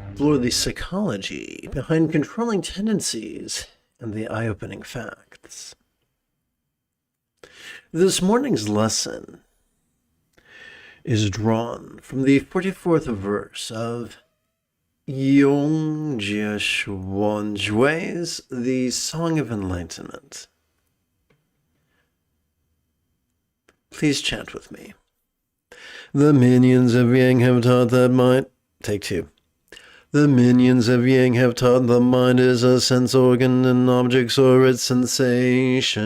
explore the psychology behind controlling tendencies and the eye-opening facts. This morning's lesson is drawn from the 44th verse of Yong-jig xuan-jue's The Song of Enlightenment. Please chant with me. The minions of Yang have taught that mind... Take two. The minions of Yang have taught the mind is a sense organ and objects or its sensations.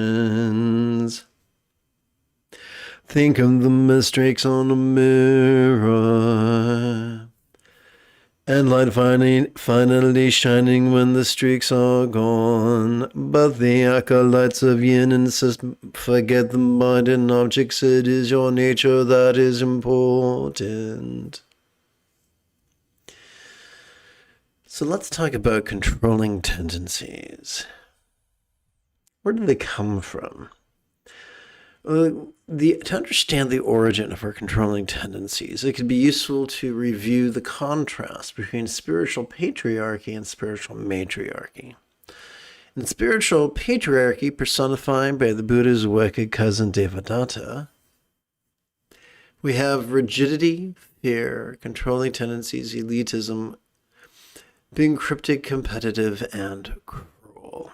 Think of them as streaks on a mirror, and light finally shining when the streaks are gone. But the acolytes of yin insist forget the mind and objects. It is your nature that is important. So let's talk about controlling tendencies. Where do they come from? To understand the origin of our controlling tendencies, it can be useful to review the contrast between spiritual patriarchy and spiritual matriarchy. In spiritual patriarchy, personified by the Buddha's wicked cousin Devadatta, we have rigidity, fear, controlling tendencies, elitism, being cryptic, competitive, and cruel.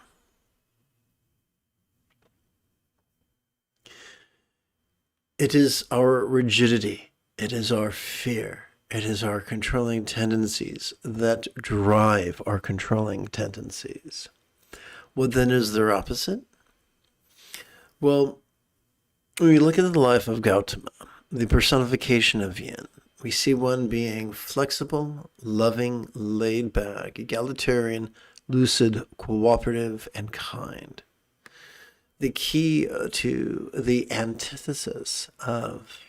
It is our rigidity, it is our fear, it is our controlling tendencies that drive our controlling tendencies. What then is their opposite? Well, when we look at the life of Gautama, the personification of yin, we see one being flexible, loving, laid back, egalitarian, lucid, cooperative, and kind. The key to the antithesis of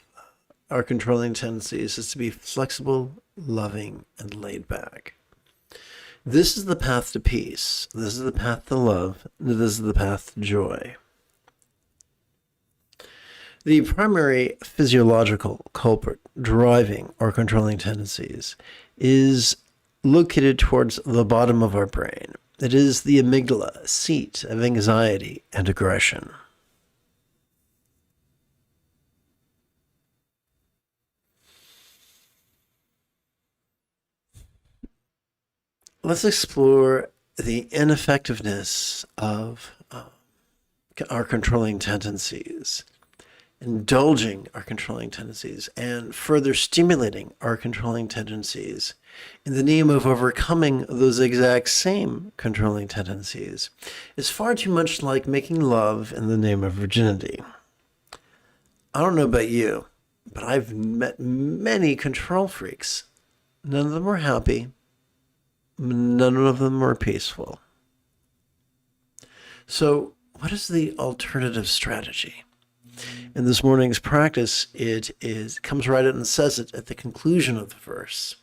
our controlling tendencies is to be flexible, loving, and laid back. This is the path to peace. This is the path to love. This is the path to joy. The primary physiological culprit driving our controlling tendencies is located towards the bottom of our brain. It is the amygdala, seat of anxiety and aggression. Let's explore the ineffectiveness of our controlling tendencies, indulging our controlling tendencies, and further stimulating our controlling tendencies in the name of overcoming those exact same controlling tendencies is far too much like making love in the name of virginity. I don't know about you, but I've met many control freaks. None of them were happy. None of them were peaceful. So what is the alternative strategy? In this morning's practice, it comes right out and says it at the conclusion of the verse.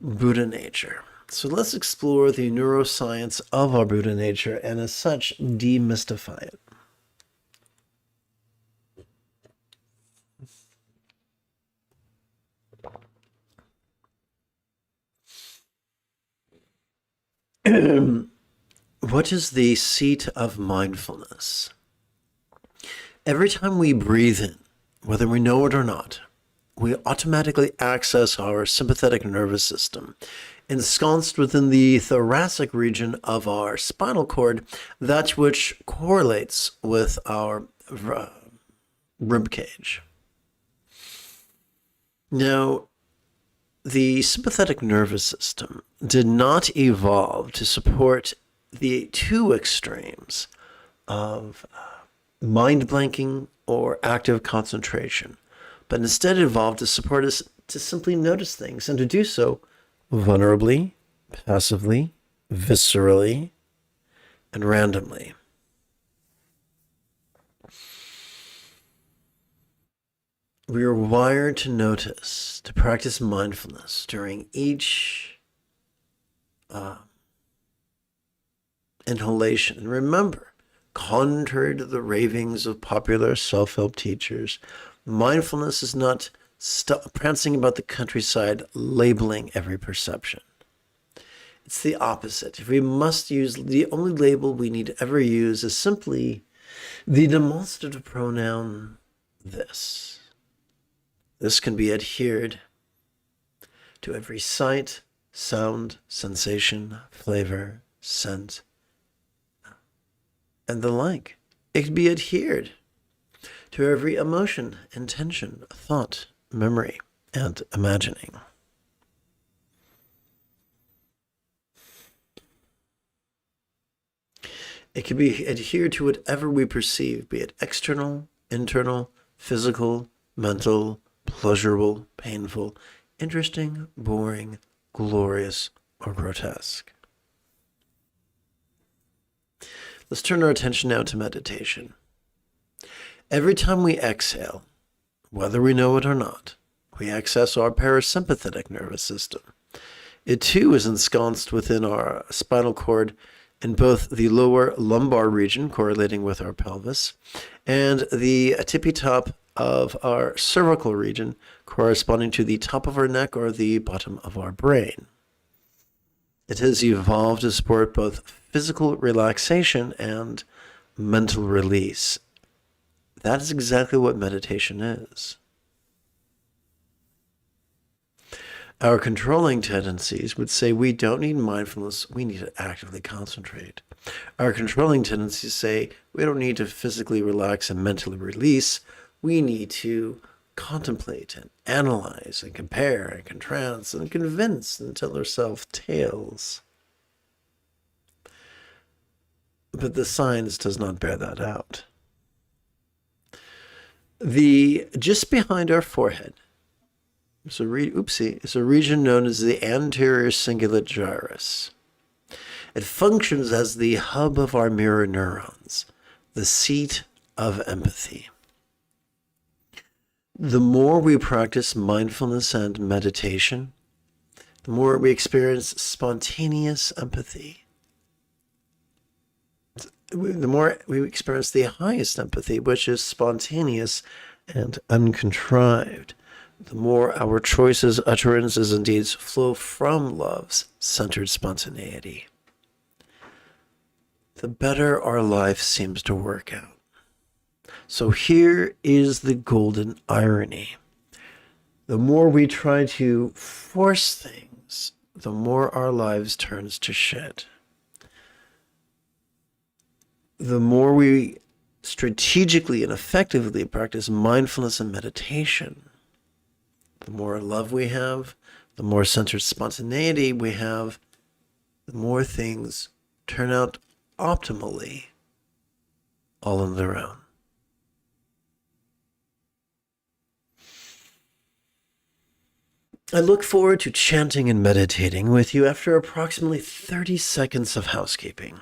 Buddha nature. So let's explore the neuroscience of our Buddha nature and as such demystify it. What is the seat of mindfulness? Every time we breathe in, whether we know it or not, we automatically access our sympathetic nervous system, ensconced within the thoracic region of our spinal cord, that which correlates with our rib cage. Now, the sympathetic nervous system did not evolve to support the two extremes of mind blanking or active concentration, but instead evolved to support us to simply notice things and to do so vulnerably, passively, viscerally, and randomly. We are wired to notice, to practice mindfulness during each inhalation. And remember, contrary to the ravings of popular self-help teachers, mindfulness is not prancing about the countryside, labeling every perception. It's the opposite. If we must use, the only label we need to ever use is simply the demonstrative pronoun this. This can be adhered to every sight, sound, sensation, flavor, scent, and the like. It can be adhered to every emotion, intention, thought, memory, and imagining. It can be adhered to whatever we perceive, be it external, internal, physical, mental, pleasurable, painful, interesting, boring, glorious, or grotesque. Let's turn our attention now to meditation. Every time we exhale, whether we know it or not, we access our parasympathetic nervous system. It too is ensconced within our spinal cord in both the lower lumbar region, correlating with our pelvis, and the tippy top of our cervical region, corresponding to the top of our neck or the bottom of our brain. It has evolved to support both physical relaxation and mental release. That is exactly what meditation is. Our controlling tendencies would say we don't need mindfulness, we need to actively concentrate. Our controlling tendencies say we don't need to physically relax and mentally release, we need to contemplate and analyze and compare and contrast and convince and tell ourselves tales. But the science does not bear that out. Just behind our forehead, it's a region known as the anterior cingulate gyrus. It functions as the hub of our mirror neurons, the seat of empathy. The more we practice mindfulness and meditation, the more we experience spontaneous empathy. The more we experience the highest empathy, which is spontaneous and uncontrived. The more our choices, utterances, and deeds flow from love's centered spontaneity, the better our life seems to work out. So here is the golden irony. The more we try to force things, the more our lives turns to shit. The more we strategically and effectively practice mindfulness and meditation, the more love we have, the more centered spontaneity we have, the more things turn out optimally all on their own. I look forward to chanting and meditating with you after approximately 30 seconds of housekeeping.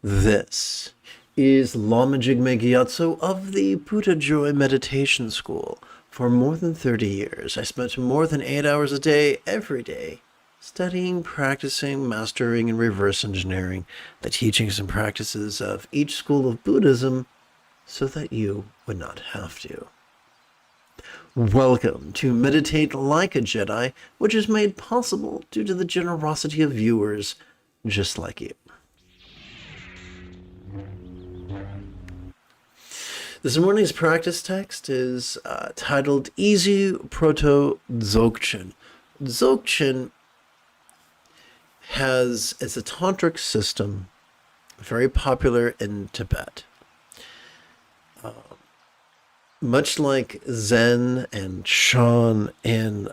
This is Lama Jigme Gyatso of the Buddha Joy Meditation School. For more than 30 years, I spent more than 8 hours a day, every day, studying, practicing, mastering, and reverse engineering the teachings and practices of each school of Buddhism so that you would not have to. Welcome to Meditate Like a Jedi, which is made possible due to the generosity of viewers just like you. This morning's practice text is titled Easy Proto Dzogchen. Dzogchen it's a tantric system, very popular in Tibet. Much like Zen and Shan in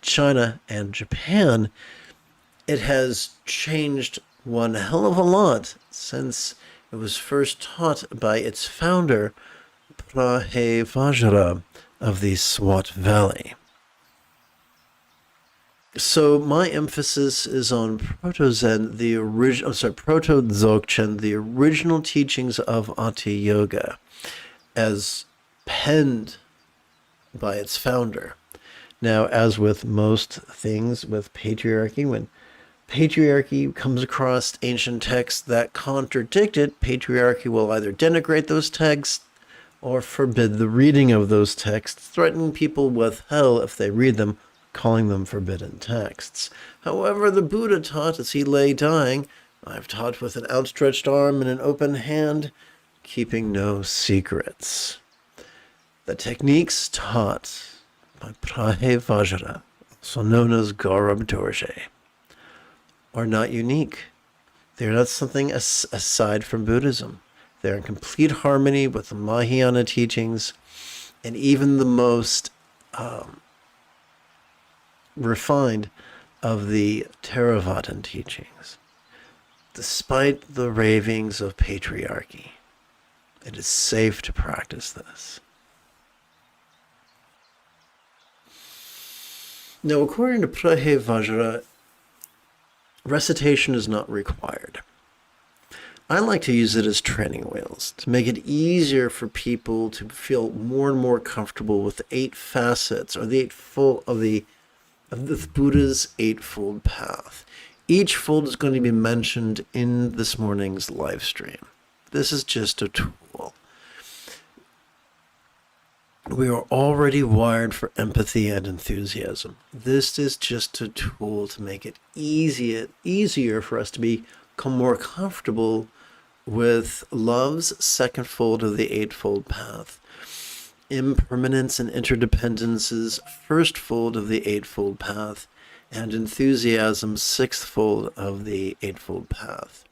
China and Japan, it has changed one hell of a lot since it was first taught by its founder, Vajra of the Swat Valley. So my emphasis is on Proto-Zen, Proto-Dzogchen, the original teachings of Hatha Yoga, as penned by its founder. Now, as with most things with patriarchy, when patriarchy comes across ancient texts that contradict it, patriarchy will either denigrate those texts or forbid the reading of those texts, threatening people with hell if they read them, calling them forbidden texts. However, the Buddha taught as he lay dying, I've taught with an outstretched arm and an open hand, keeping no secrets. The techniques taught by Prahe Vajra, also known as Gaurab Dorje, are not unique. They're not something aside from Buddhism. They're in complete harmony with the Mahayana teachings and even the most refined of the Theravadan teachings. Despite the ravings of patriarchy, it is safe to practice this. Now, according to Prahe Vajra, recitation is not required. I like to use it as training wheels to make it easier for people to feel more and more comfortable with the 8 facets or the 8 fold of the Buddha's Eightfold Path. Each fold is going to be mentioned in this morning's live stream. This is just a tool. We are already wired for empathy and enthusiasm. This is just a tool to make it easier for us to become more comfortable with love's second fold of the Eightfold Path, impermanence and interdependence's first fold of the Eightfold Path, and enthusiasm's sixth fold of the Eightfold Path.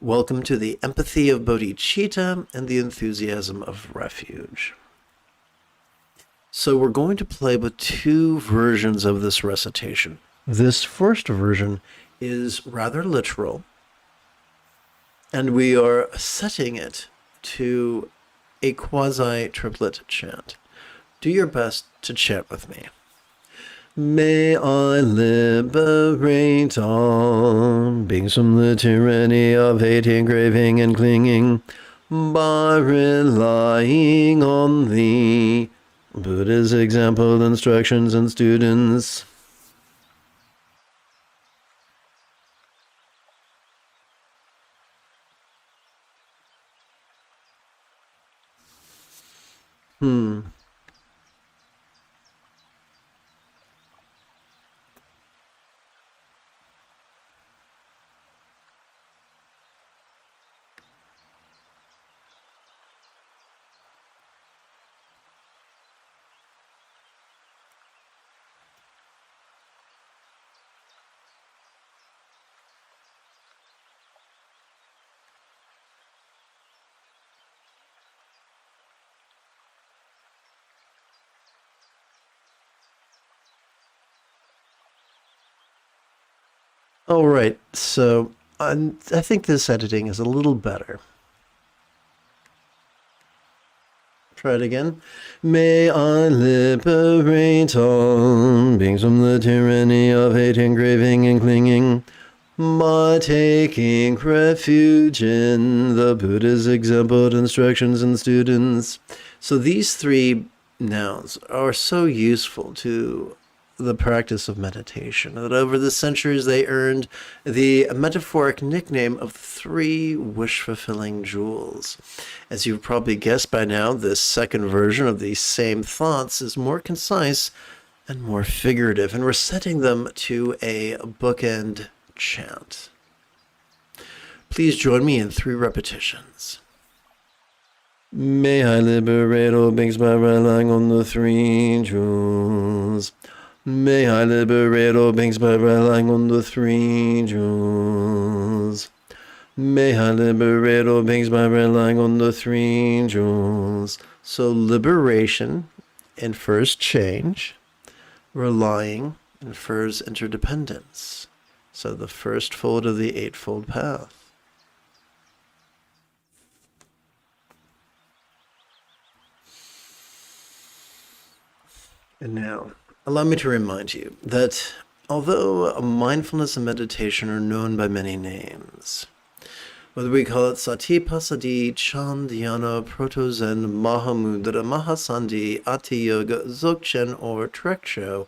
Welcome to the empathy of bodhicitta and the enthusiasm of refuge. So we're going to play with 2 versions of this recitation. This first version is rather literal, and we are setting it to a quasi-triplet chant. Do your best to chant with me. May I liberate all beings from the tyranny of hating, craving, and clinging by relying on thee, Buddha's example, instructions, and students. All right, so I think this editing is a little better. Try it again. May I liberate all beings from the tyranny of hating, craving, and clinging by taking refuge in the Buddha's example, instructions, and students. So these 3 nouns are so useful to the practice of meditation that over the centuries they earned the metaphoric nickname of 3 wish-fulfilling jewels. As you've probably guessed by now, this second version of these same thoughts is more concise and more figurative, and we're setting them to a bookend chant. Please join me in 3 repetitions. May I liberate all beings by relying on the 3 jewels. May I liberate all beings by relying on the 3 jewels. May I liberate all beings by relying on the 3 jewels. So liberation infers change. Relying infers interdependence. So the first fold of the Eightfold Path. And now, allow me to remind you that although mindfulness and meditation are known by many names, whether we call it Satipassaddhi, Chan, Dhyana, Proto-Zen, Mahamudra, Mahasandhi, Ati Yoga, Dzogchen, or Trekcho,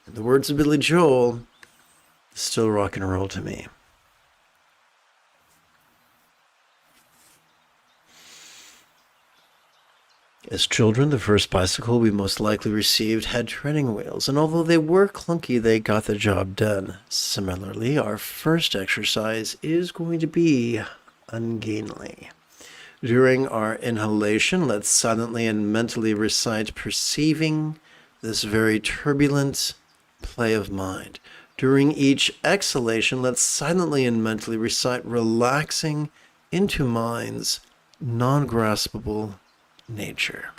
in the words of Billy Joel, is still rock and roll to me. As children, the first bicycle we most likely received had training wheels, and although they were clunky, they got the job done. Similarly, our first exercise is going to be ungainly. During our inhalation, let's silently and mentally recite perceiving this very turbulent play of mind. During each exhalation, let's silently and mentally recite relaxing into mind's non-graspable nature.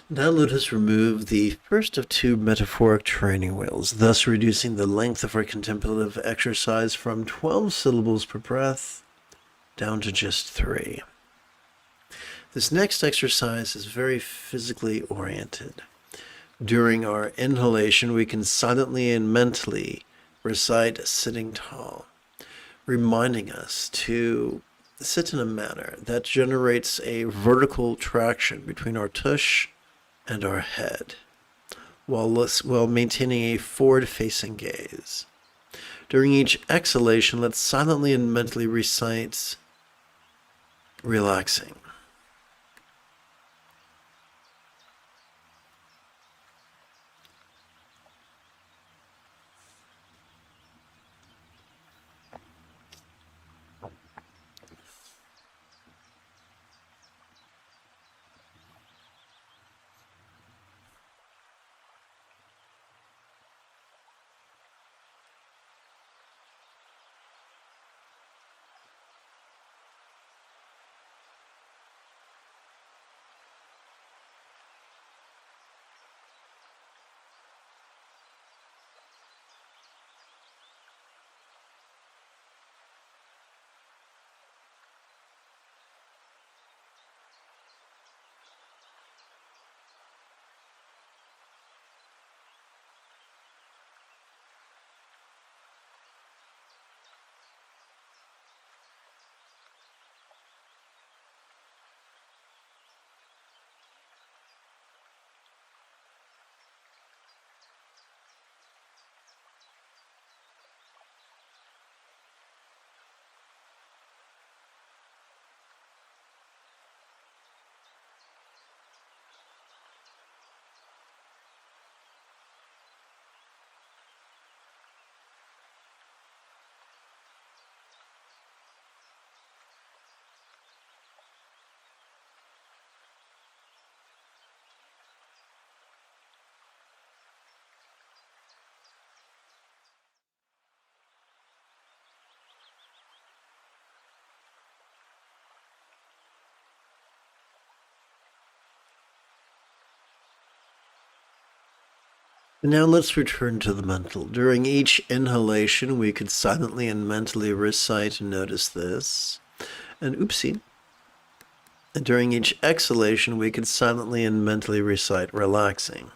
Now let us remove the first of two metaphoric training wheels, thus reducing the length of our contemplative exercise from 12 syllables per breath down to just 3. This next exercise is very physically oriented. During our inhalation, we can silently and mentally recite sitting tall, reminding us to sit in a manner that generates a vertical traction between our tush and our head, while maintaining a forward-facing gaze. During each exhalation, let's silently and mentally recite relaxing. Now let's return to the mental. During each inhalation, we could silently and mentally recite, notice this, and oopsie. And during each exhalation, we could silently and mentally recite, relaxing.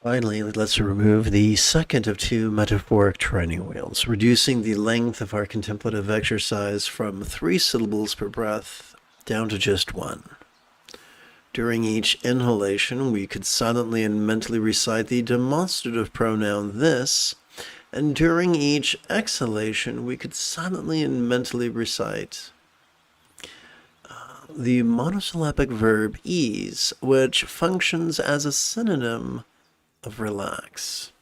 Finally, let's remove the second of two metaphoric training wheels, reducing the length of our contemplative exercise from 3 syllables per breath down to just 1. During each inhalation, we could silently and mentally recite the demonstrative pronoun this, and during each exhalation, we could silently and mentally recite the monosyllabic verb ease, which functions as a synonym of relax.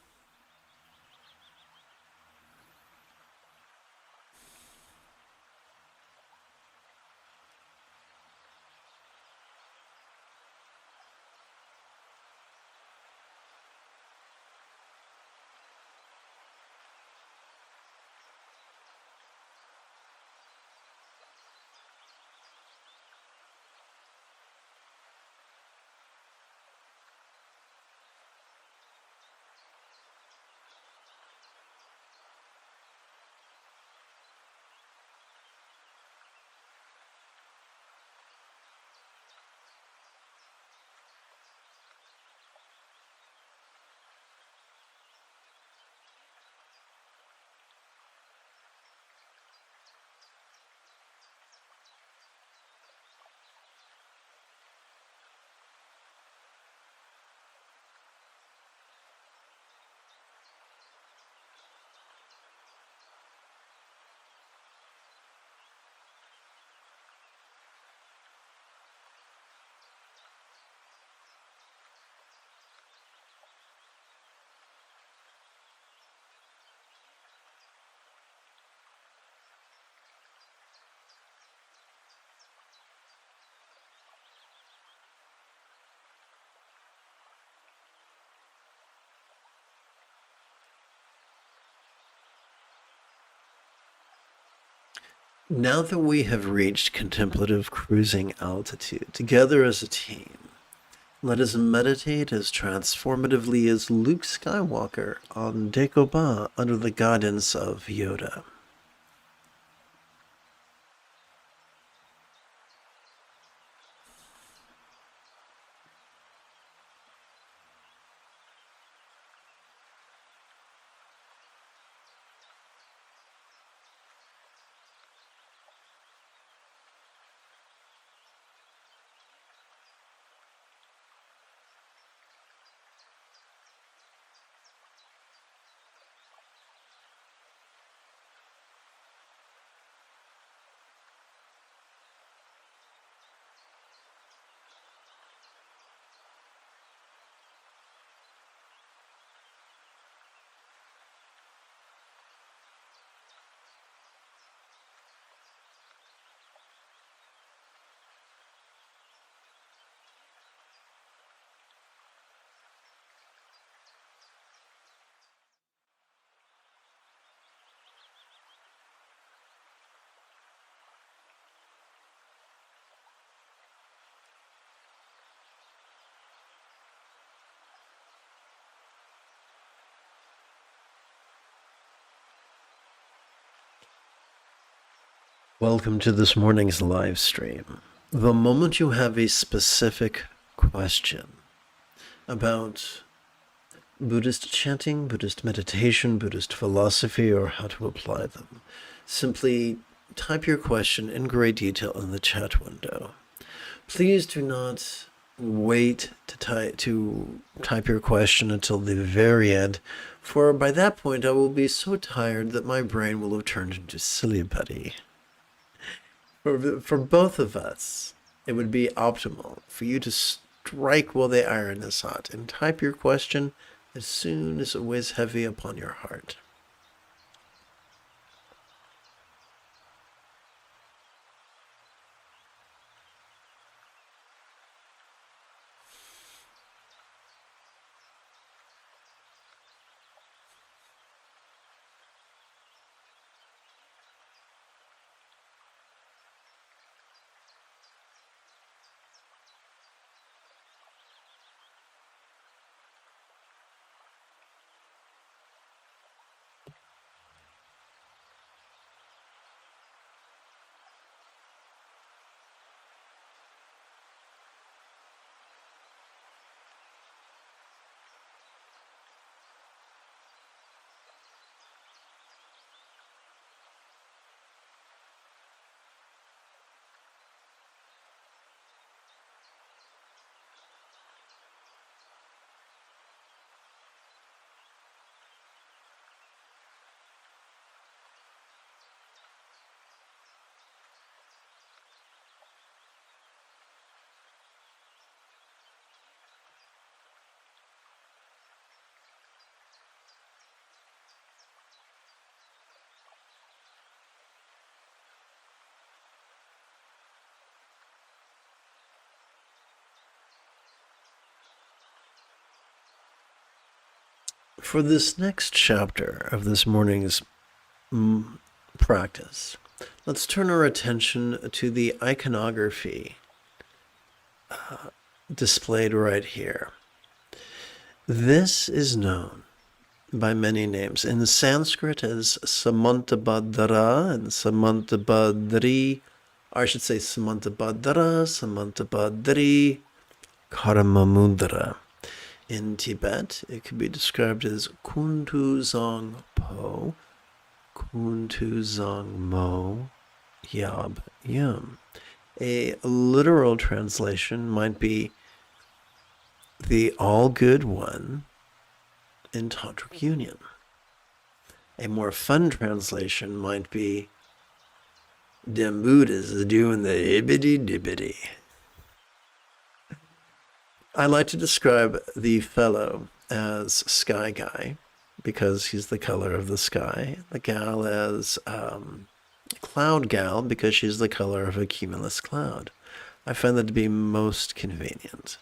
Now that we have reached contemplative cruising altitude together as a team, let us meditate as transformatively as Luke Skywalker on Dagobah under the guidance of Yoda. Welcome to this morning's live stream. The moment you have a specific question about Buddhist chanting, Buddhist meditation, Buddhist philosophy, or how to apply them, simply type your question in great detail in the chat window. Please do not wait to type your question until the very end, for by that point I will be so tired that my brain will have turned into silly putty. For both of us, it would be optimal for you to strike while the iron is hot and type your question as soon as it weighs heavy upon your heart. For this next chapter of this morning's practice, let's turn our attention to the iconography displayed right here. This is known by many names. In Sanskrit as Samantabhadra and Samantabhadri, or I should say Samantabhadra, Samantabhadri, Karamamudra. In Tibet, it could be described as Kuntu Zong Po, Kuntu Zong Mo, Yab Yum. A literal translation might be the all-good one in tantric union. A more fun translation might be them Buddhas is doing the hibbity-dibbity. I like to describe the fellow as Sky Guy because he's the color of the sky. The gal as Cloud Gal because she's the color of a cumulus cloud. I find that to be most convenient.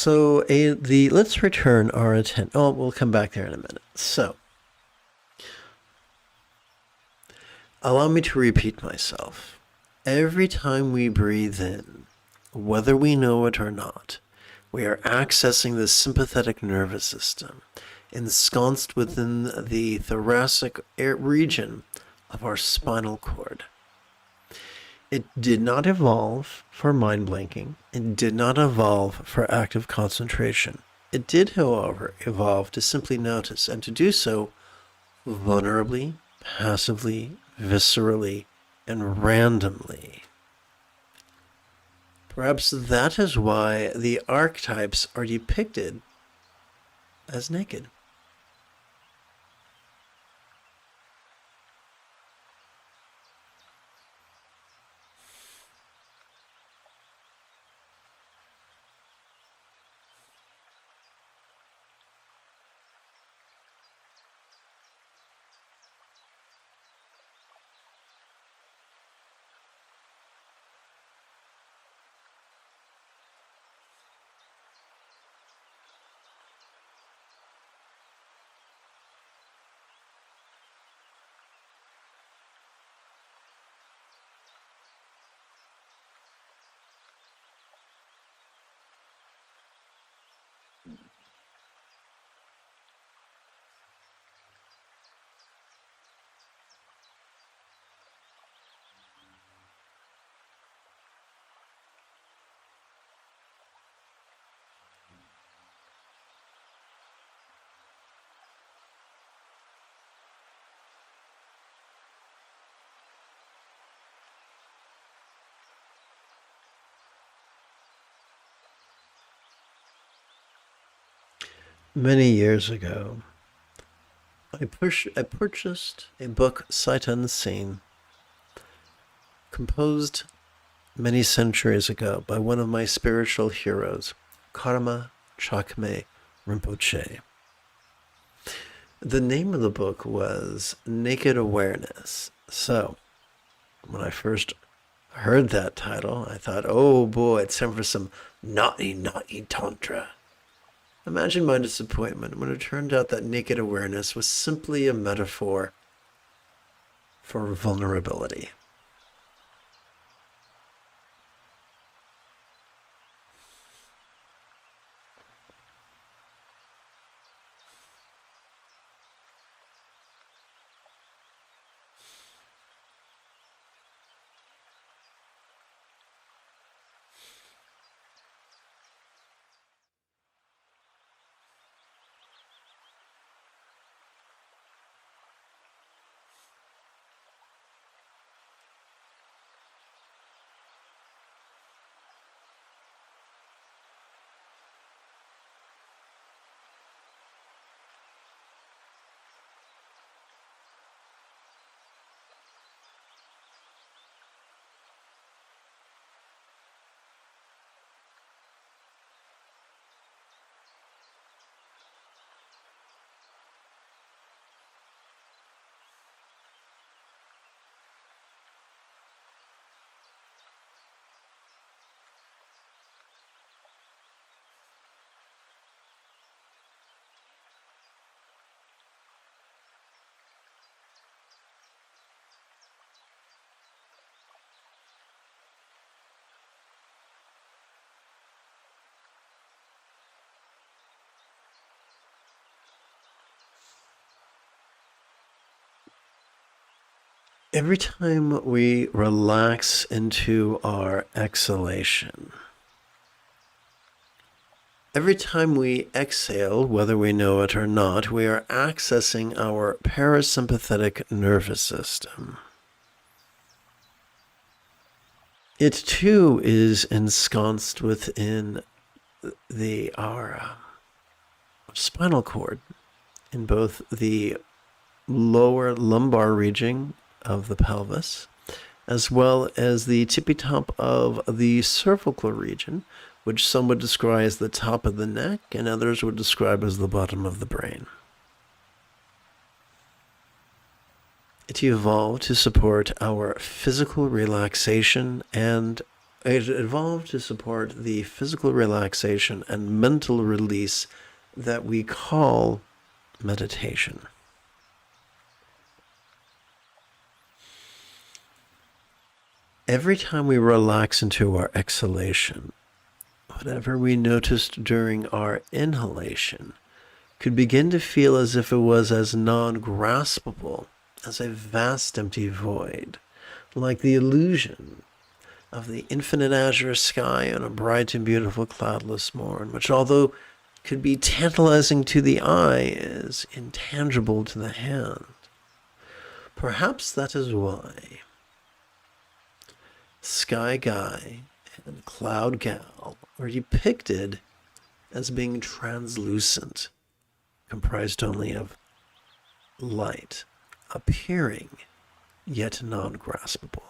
So let's return our attention. Oh, we'll come back there in a minute. So, allow me to repeat myself. Every time we breathe in, whether we know it or not, we are accessing the sympathetic nervous system, ensconced within the thoracic region of our spinal cord. It did not evolve for mind blanking. It did not evolve for active concentration. It did, however, evolve to simply notice, and to do so vulnerably, passively, viscerally, and randomly. Perhaps that is why the archetypes are depicted as naked. Many years ago, I purchased a book sight unseen, composed many centuries ago by one of my spiritual heroes, Karma Chakme Rinpoche. The name of the book was Naked Awareness. So, when I first heard that title, I thought, oh boy, it's time for some naughty tantra. Imagine my disappointment when it turned out that naked awareness was simply a metaphor for vulnerability. Every time we relax into our exhalation, every time we exhale, whether we know it or not, we are accessing our parasympathetic nervous system. It too is ensconced within our spinal cord, in both the lower lumbar region of the pelvis, as well as the tippy top of the cervical region, which some would describe as the top of the neck and others would describe as the bottom of the brain. It evolved to support our physical relaxation and It evolved to support the physical relaxation and mental release that we call meditation. Every time we relax into our exhalation, whatever we noticed during our inhalation could begin to feel as if it was as non-graspable as a vast empty void, like the illusion of the infinite azure sky on a bright and beautiful cloudless morn, which, although could be tantalizing to the eye, is intangible to the hand. Perhaps that is why Sky Guy and Cloud Gal are depicted as being translucent, comprised only of light, appearing yet non-graspable.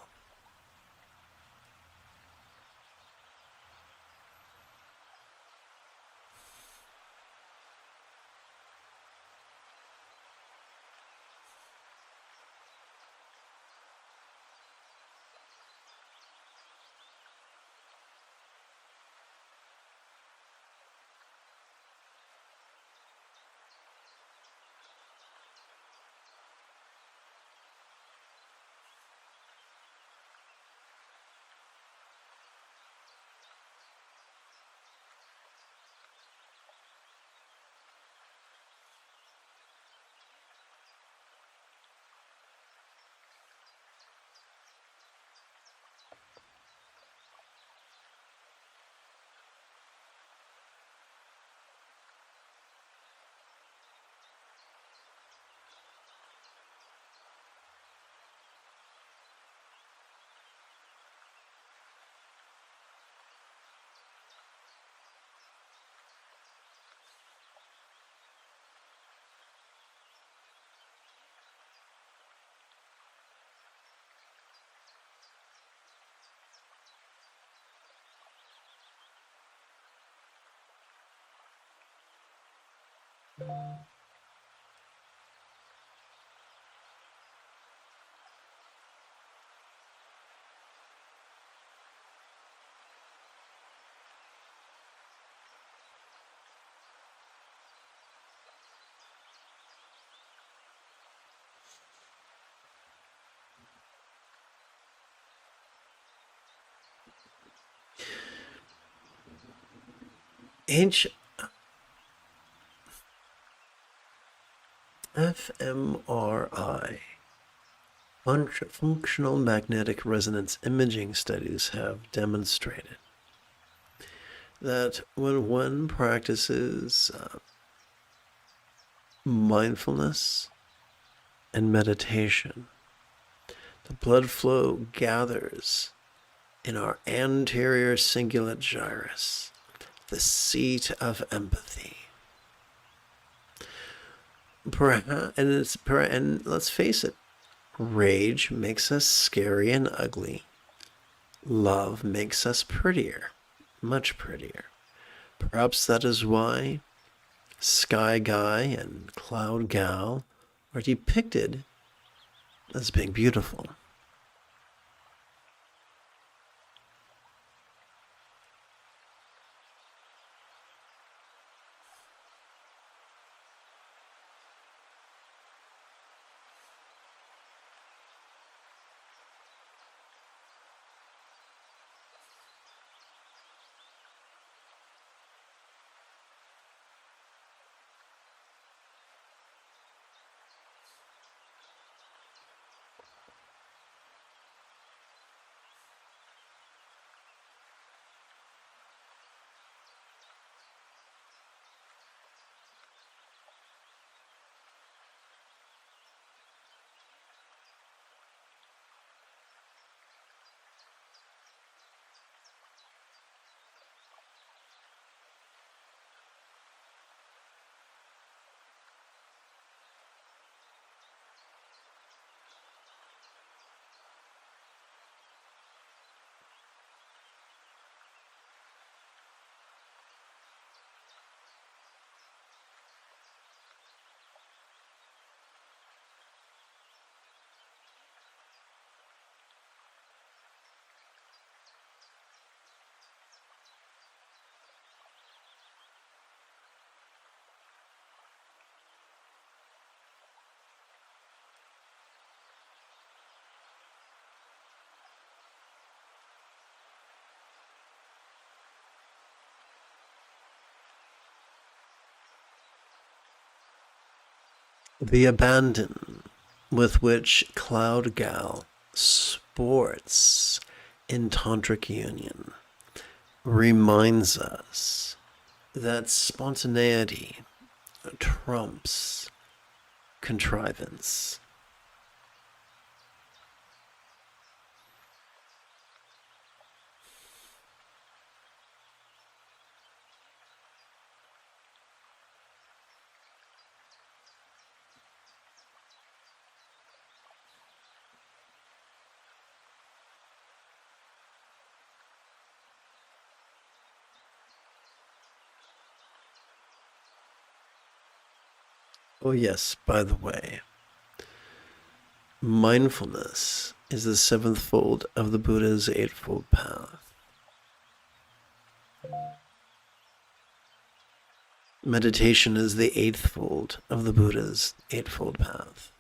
fMRI, functional magnetic resonance imaging studies have demonstrated that when one practices mindfulness and meditation, the blood flow gathers in our anterior cingulate gyrus, the seat of empathy. And let's face it, rage makes us scary and ugly. Love makes us prettier, much prettier. Perhaps that is why Sky Guy and Cloud Gal are depicted as being beautiful. The abandon with which Cloud Gal sports in tantric union reminds us that spontaneity trumps contrivance. Oh, yes, by the way, mindfulness is the seventh fold of the Buddha's Eightfold Path. Meditation is the eighth fold of the Buddha's Eightfold Path.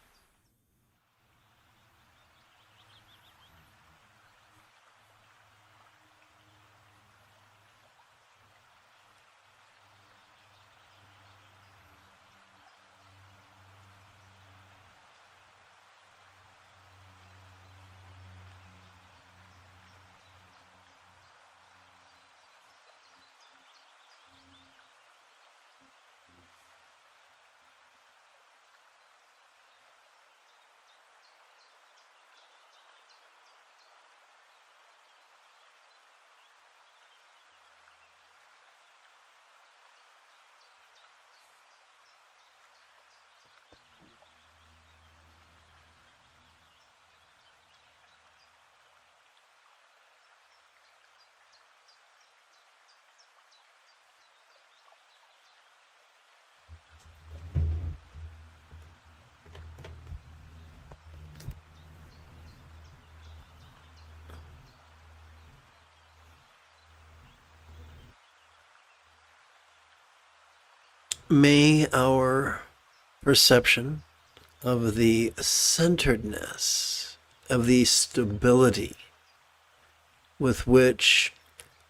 May our perception of the centeredness, of the stability with which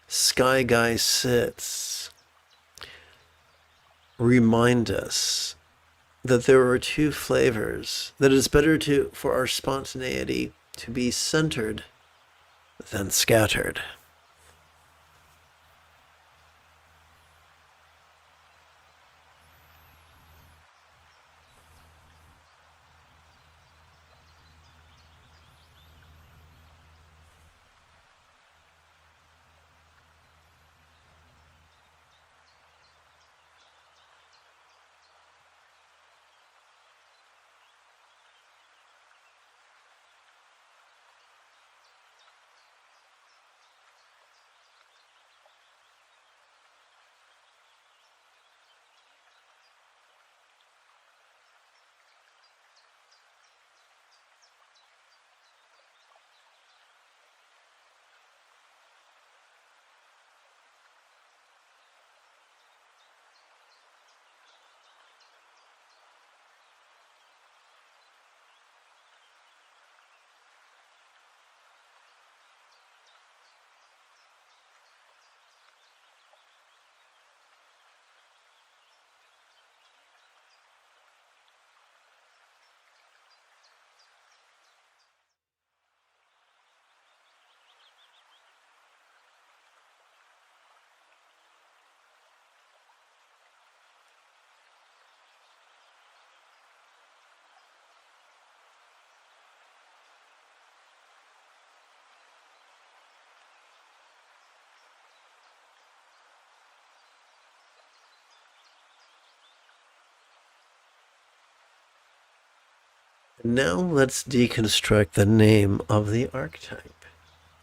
Sky Guy sits, remind us that there are two flavors, that it's better for our spontaneity to be centered than scattered. Now let's deconstruct the name of the archetype.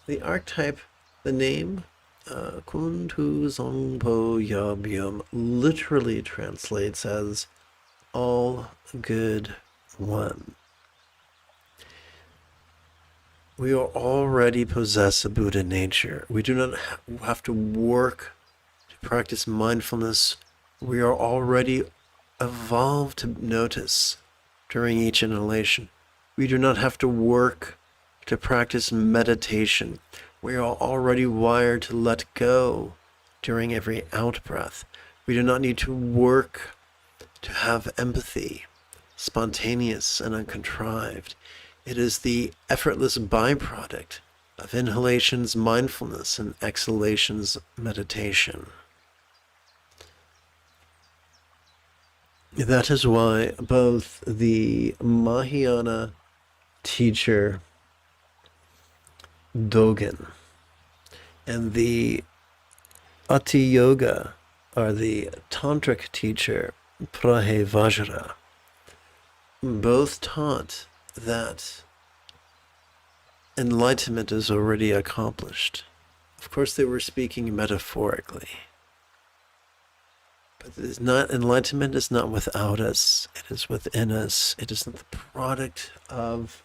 The archetype, the name, Kuntu Zongpo Yabyum, literally translates as all good one. We already possess a Buddha nature. We do not have to work to practice mindfulness. We are already evolved to notice during each inhalation. We do not have to work to practice meditation. We are already wired to let go during every out breath. We do not need to work to have empathy spontaneous and uncontrived. It is the effortless byproduct of inhalations mindfulness and exhalations meditation. That is why both the Mahayana teacher Dogen and the Ati Yoga, or the tantric teacher Prahevajra, both taught that enlightenment is already accomplished. Of course, they were speaking metaphorically. But it is not, enlightenment is not without us. It is within us. It is not the product of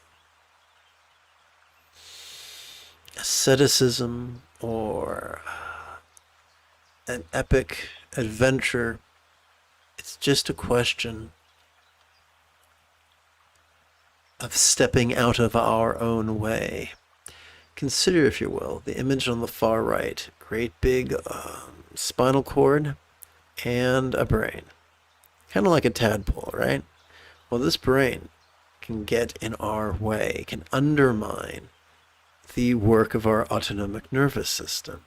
asceticism or an epic adventure. It's just a question of stepping out of our own way. Consider, if you will, the image on the far right. Great big spinal cord and a brain. Kind of like a tadpole, right? Well, this brain can get in our way, can undermine the work of our autonomic nervous system.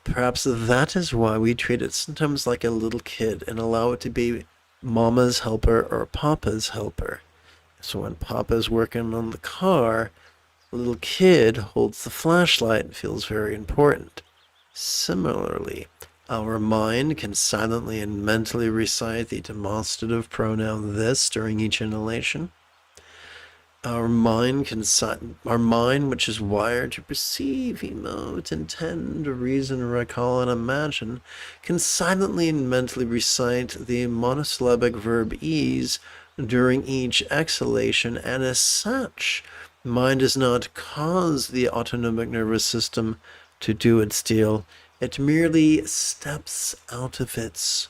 Perhaps that is why we treat it sometimes like a little kid and allow it to be mama's helper or papa's helper. So when papa's working on the car, the little kid holds the flashlight and feels very important. Similarly, our mind can silently and mentally recite the demonstrative pronoun this during each inhalation. Our mind, which is wired to perceive, emote, intend, reason, recall, and imagine, can silently and mentally recite the monosyllabic verb ease during each exhalation, and as such, mind does not cause the autonomic nervous system to do its deal. It merely steps out of its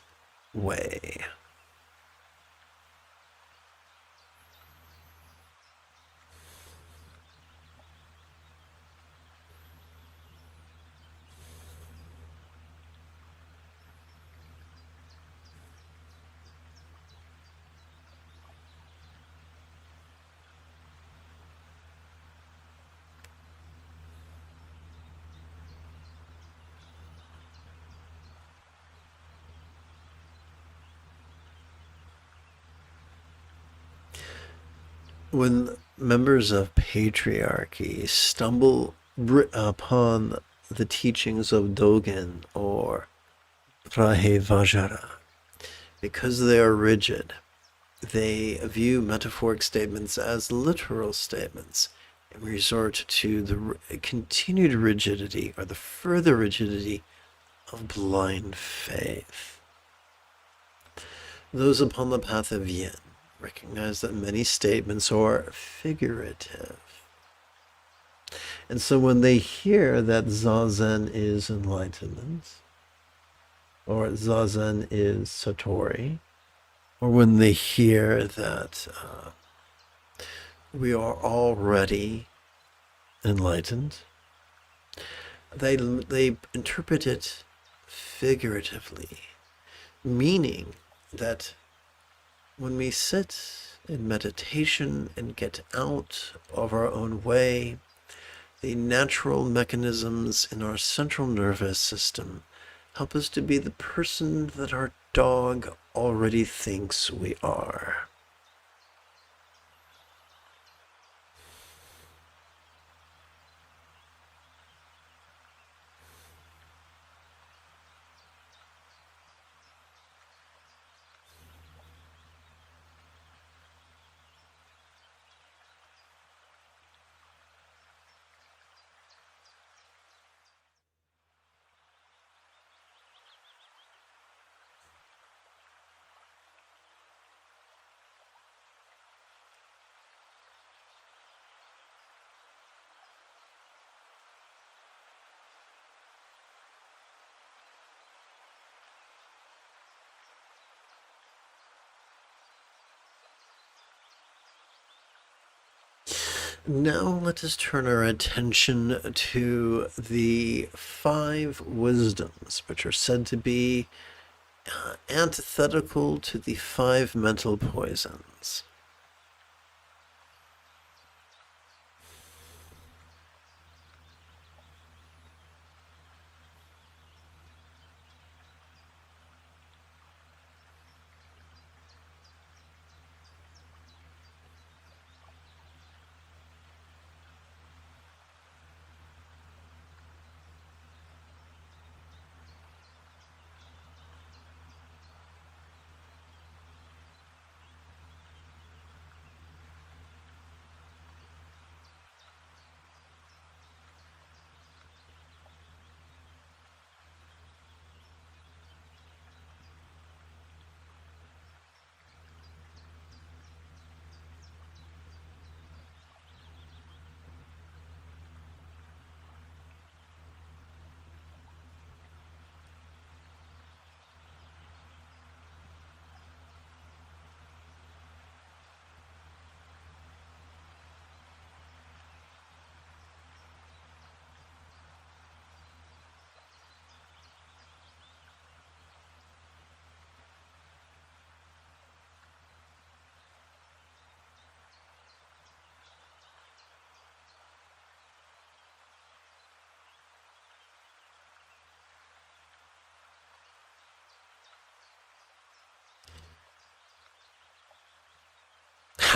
way. When members of patriarchy stumble upon the teachings of Dogen or Prahevajra, because they are rigid, they view metaphoric statements as literal statements and resort to the continued rigidity or the further rigidity of blind faith. Those upon the path of yin recognize that many statements are figurative. And so when they hear that Zazen is enlightenment, or Zazen is Satori, or when they hear that we are already enlightened, they interpret it figuratively, meaning that when we sit in meditation and get out of our own way, the natural mechanisms in our central nervous system help us to be the person that our dog already thinks we are. Now let us turn our attention to the 5 wisdoms, which are said to be antithetical to the 5 mental poisons.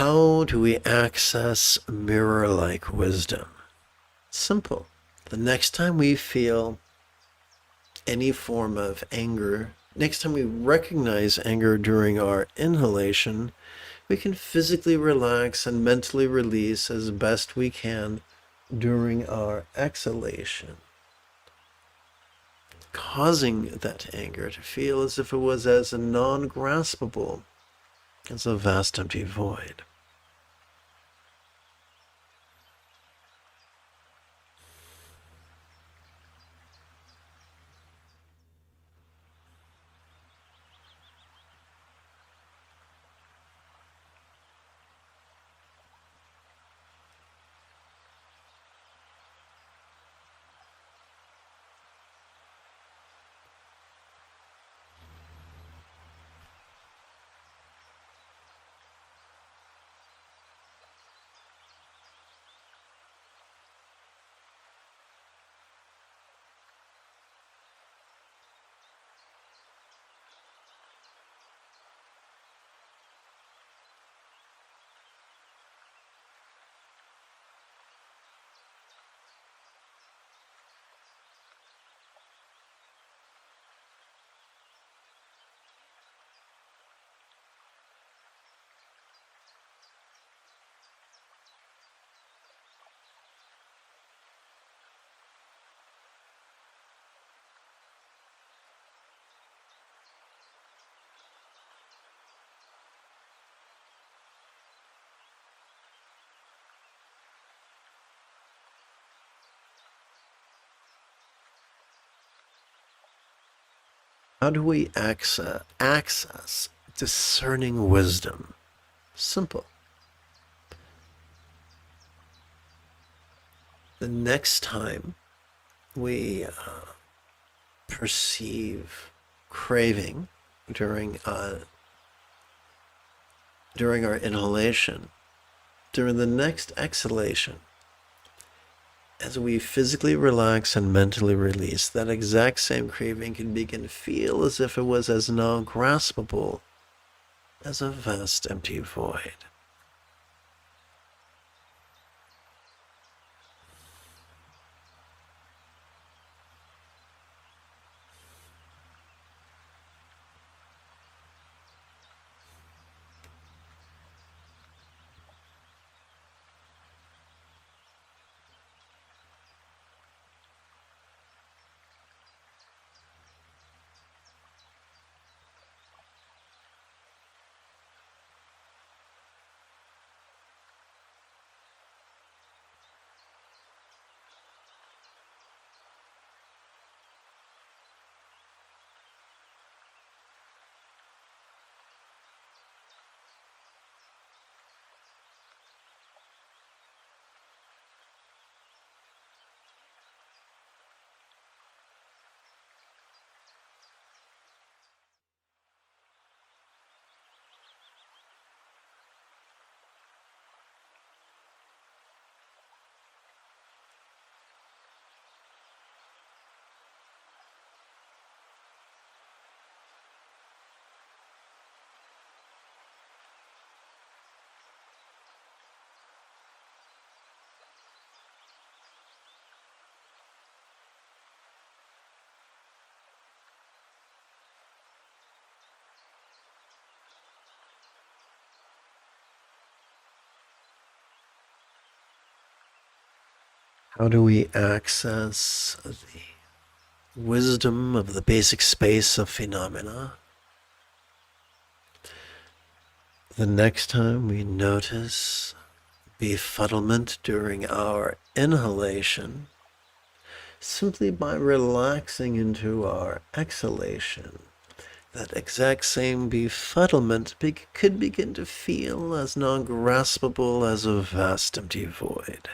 How do we access mirror-like wisdom? Simple. The next time we feel any form of anger, next time we recognize anger during our inhalation, we can physically relax and mentally release as best we can during our exhalation, causing that anger to feel as if it was as non-graspable as a vast empty void. How do we access discerning wisdom? Simple. The next time we perceive craving during our inhalation, during the next exhalation, as we physically relax and mentally release, that exact same craving can begin to feel as if it was as non-graspable as a vast empty void. How do we access the wisdom of the basic space of phenomena? The next time we notice befuddlement during our inhalation, simply by relaxing into our exhalation, that exact same befuddlement could begin to feel as non-graspable as a vast empty void.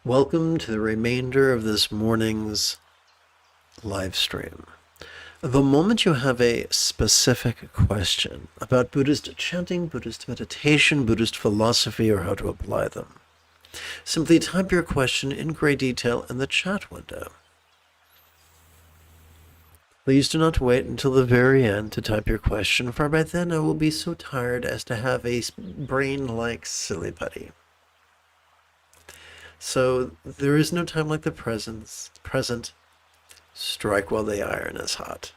Welcome to the remainder of this morning's live stream. The moment you have a specific question about Buddhist chanting, Buddhist meditation, Buddhist philosophy, or how to apply them, simply type your question in great detail in the chat window. Please do not wait until the very end to type your question, for by then I will be so tired as to have a brain like silly putty. So there is no time like the present. Strike while the iron is hot.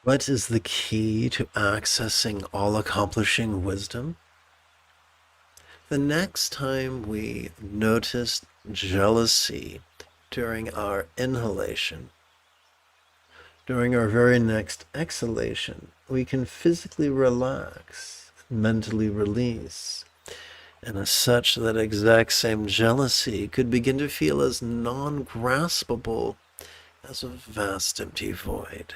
What is the key to accessing all-accomplishing wisdom? The next time we notice jealousy during our inhalation, during our very next exhalation, we can physically relax, mentally release, and as such, that exact same jealousy could begin to feel as non-graspable as a vast empty void.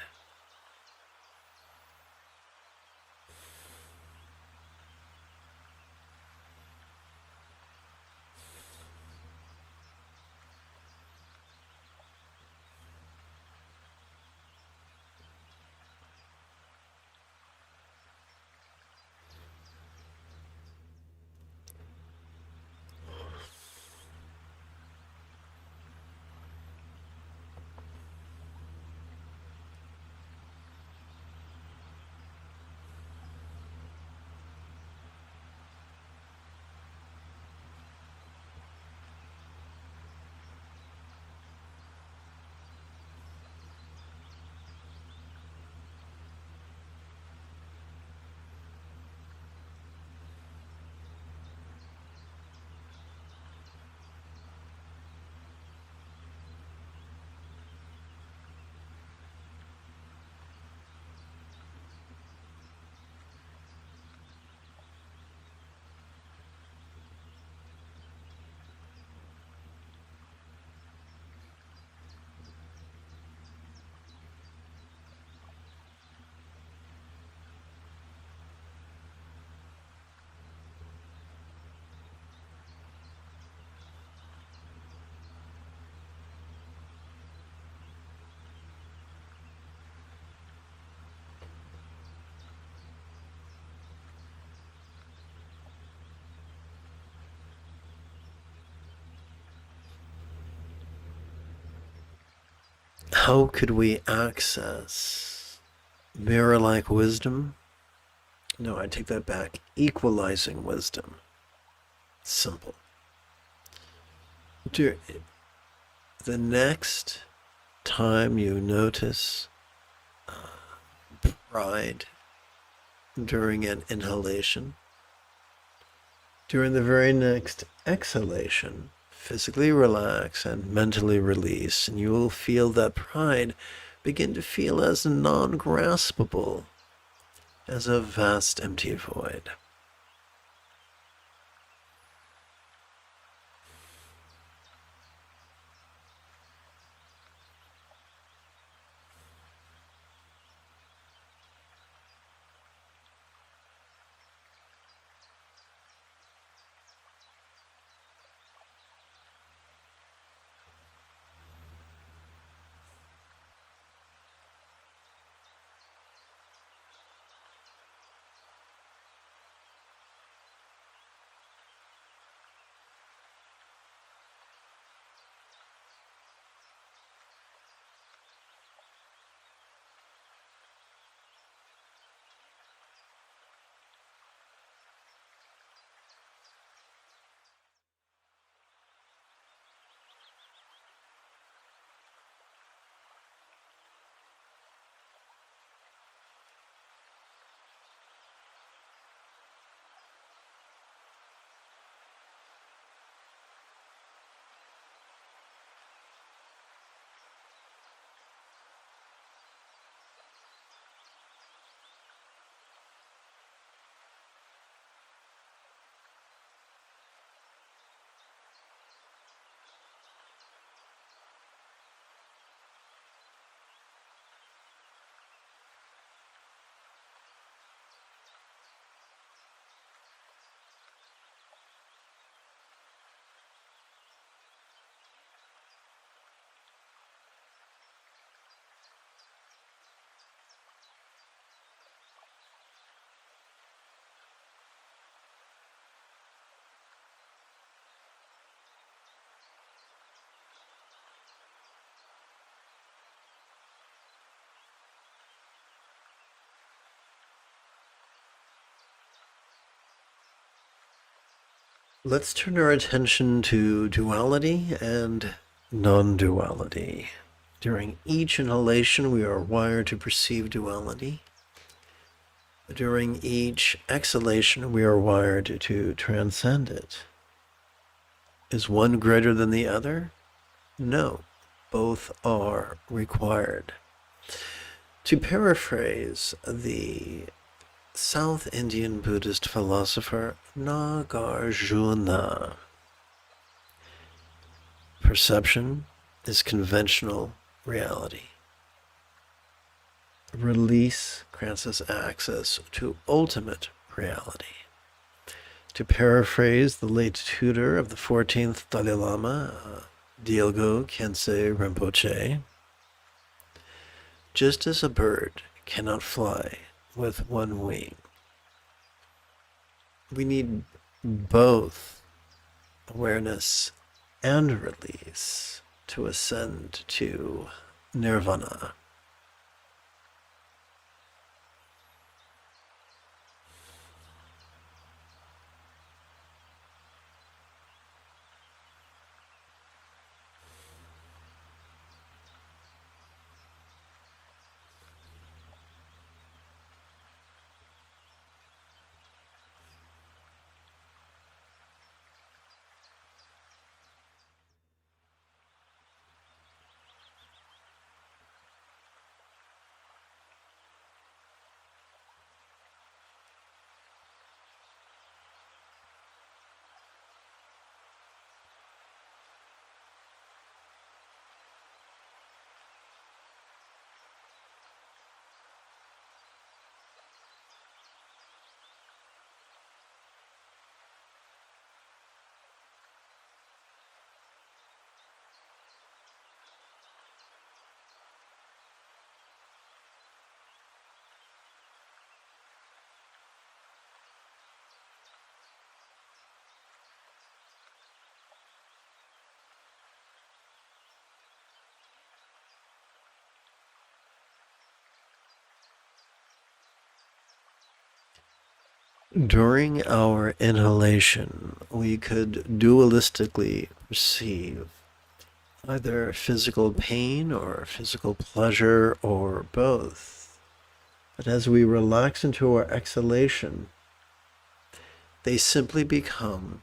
How could we access mirror-like wisdom? No, I take that back. Equalizing wisdom. Simple. The next time you notice pride during an inhalation, during the very next exhalation, physically relax and mentally release, and you will feel that pride begin to feel as non-graspable as a vast empty void. Let's turn our attention to duality and non-duality. During each inhalation, we are wired to perceive duality. During each exhalation, we are wired to transcend it. Is one greater than the other? No, both are required. To paraphrase the South Indian Buddhist philosopher Nagarjuna, perception is conventional reality. Release grants us access to ultimate reality. To paraphrase the late tutor of the 14th Dalai Lama, Dilgo Khyentse Rinpoche, just as a bird cannot fly with one wing, we need both awareness and release to ascend to nirvana. During our inhalation, we could dualistically perceive either physical pain or physical pleasure or both. But as we relax into our exhalation, they simply become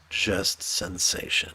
just sensation.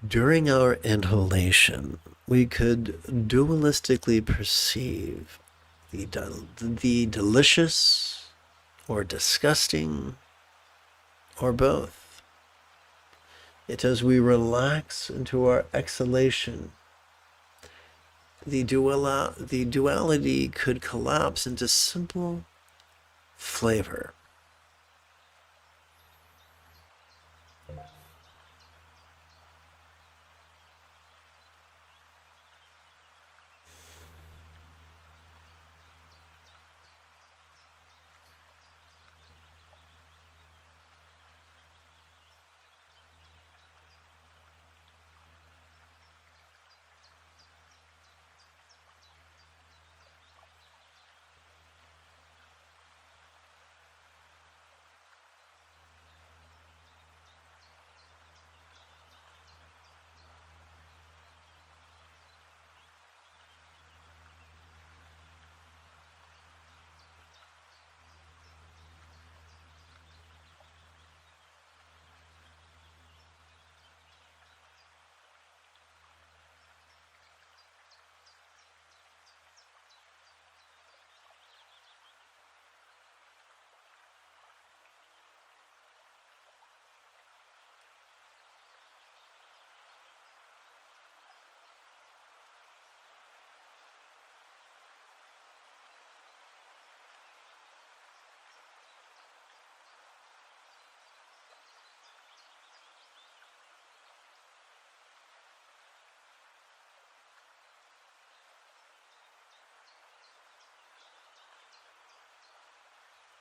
During our inhalation, we could dualistically perceive the delicious or disgusting or both. Yet as we relax into our exhalation, the duality could collapse into simple flavor.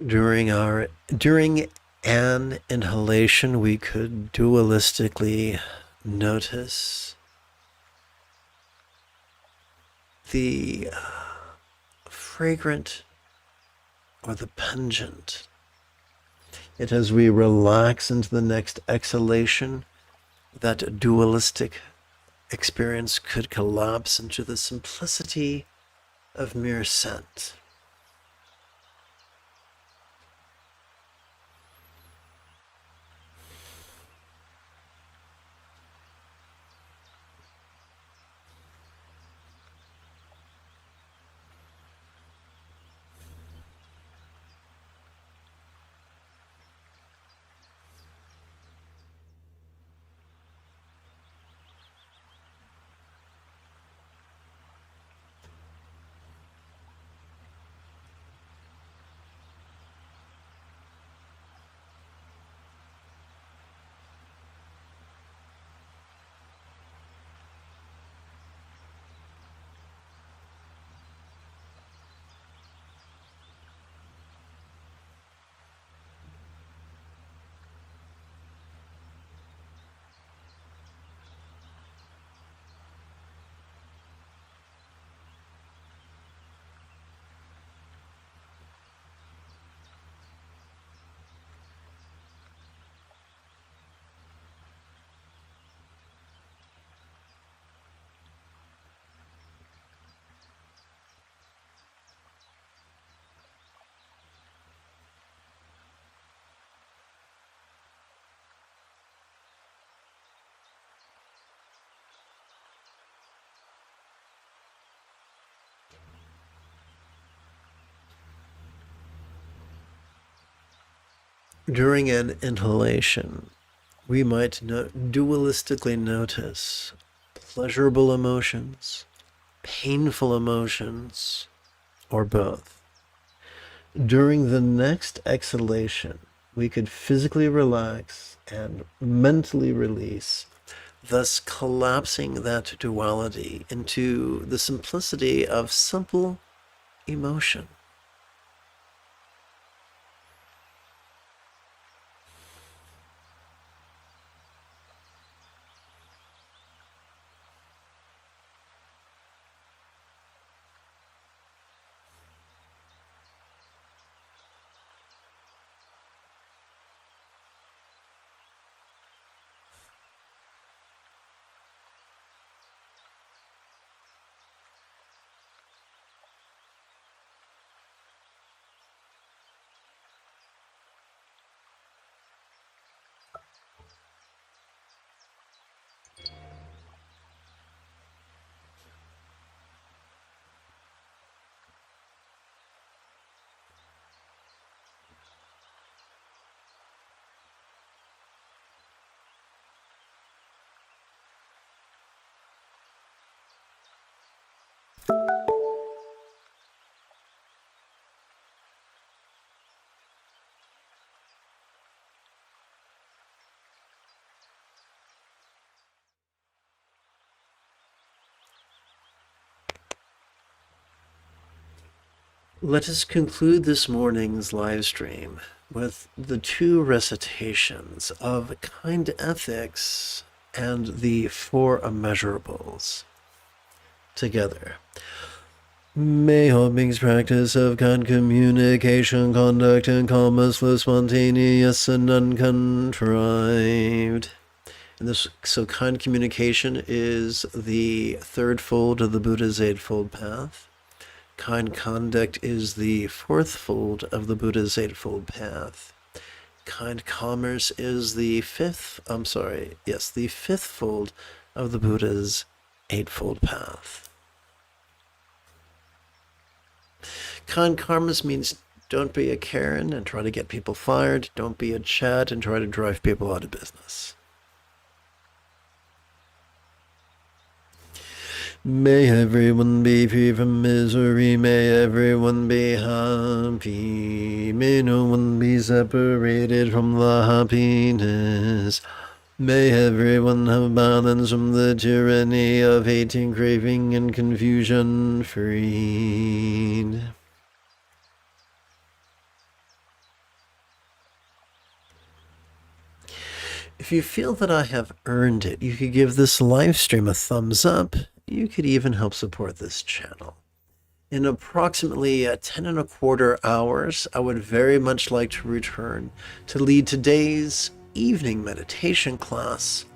During an inhalation, we could dualistically notice the fragrant or the pungent. Yet as we relax into the next exhalation, that dualistic experience could collapse into the simplicity of mere scent. During an inhalation, we might dualistically notice pleasurable emotions, painful emotions, or both. During the next exhalation, we could physically relax and mentally release, thus collapsing that duality into the simplicity of simple emotion. Let us conclude this morning's live stream with the 2 recitations of kind ethics and the 4 immeasurables together. May all beings practice of kind communication, conduct, and calmness flow spontaneous and uncontrived. And so kind communication is the 3rd fold of the Buddha's 8-fold path. Kind conduct is the 4th fold of the Buddha's 8-fold path. Kind commerce is the 5th fold of the Buddha's 8-fold path. Kind commerce means don't be a Karen and try to get people fired. Don't be a Chad and try to drive people out of business. May everyone be free from misery, may everyone be happy, may no one be separated from the happiness. May everyone have balance from the tyranny of hating, craving, and confusion freed. If you feel that I have earned it, you could give this live stream a thumbs up. You could even help support this channel. In approximately 10¼ hours, I would very much like to return to lead today's evening meditation class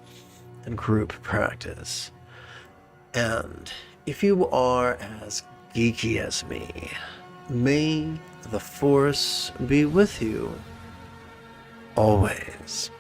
and group practice. And if you are as geeky as me, may the Force be with you always.